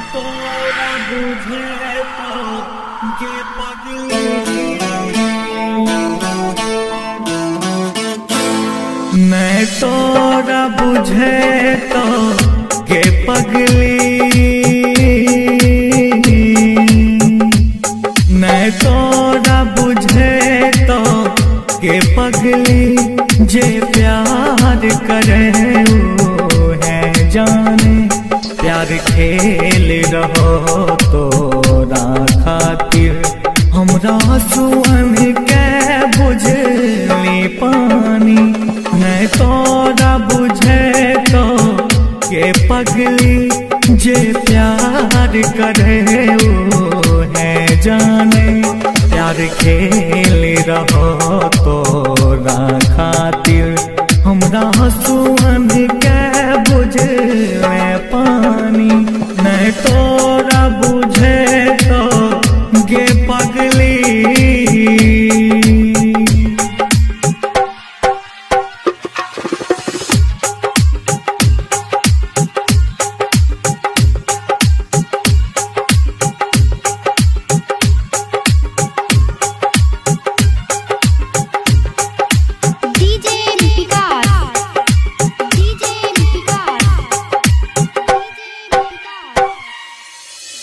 तोरा बुझे तो के पगली मैं तोरा बुझे तो के पगली मैं तोरा बुझे तो के पगली जे प्यार करे वो है जाने प्यार खेल रहो तोरा खातिर हमरा सुअन के बुझली पानी मैं तोरा बुझे तो के पगली जे प्यार करे वो है जाने प्यार खेल रहो तोरा खातिर हमरा सुअन के बुझले पानी मैं तोरा बुझे तो गे पगली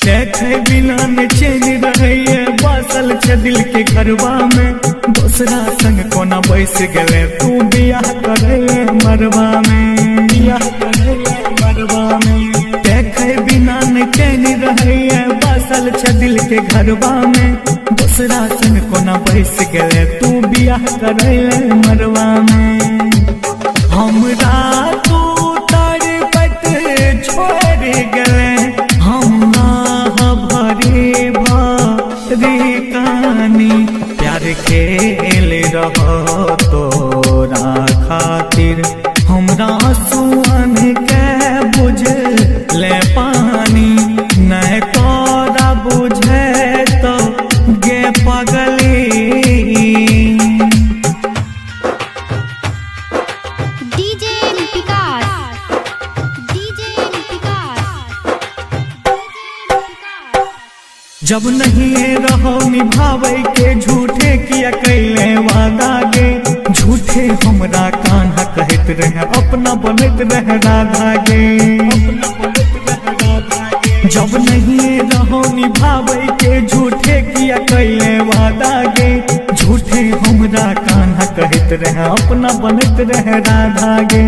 देखे बिना न चैन रहे बसल छे दिल के घरवा में दूसरा संग कोना बैस गले तू बियाह करे मरवा में बियाह करे मरवा में देखे बिना न चैन रहे बसल छे दिल के घरवा में दूसरा संग कोना बैस गले तू बियाह करे मरवा में हमरा तू तड़पत छोड़ गले कहानी प्यार खेल रहो तोरा खातिर हमरा सुअन के बुझले पानी नहीं तोरा बुझे तो गे पगली जब नहीं रहो निभावे के झूठे किया कैले वादा गे झूठे हमरा कान्हा कहत रहे अपना बनत रहे राधा गे जब नहीं रहो निभावे के झूठे किया कैले वादा गे झूठे हमरा कान्हा कहत रहे अपना बनत रहे राधा गे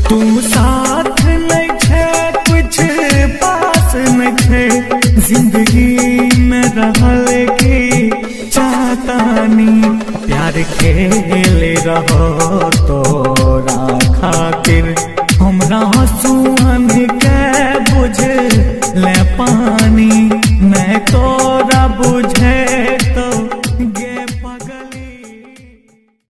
तू साथ नहीं छे कुछ पास नहीं छे जिंदगी में रहल की चाहतानी प्यार खेल रहो तोरा खातिर हमरा सुअन के बुझले पानी मैं तोरा बुझ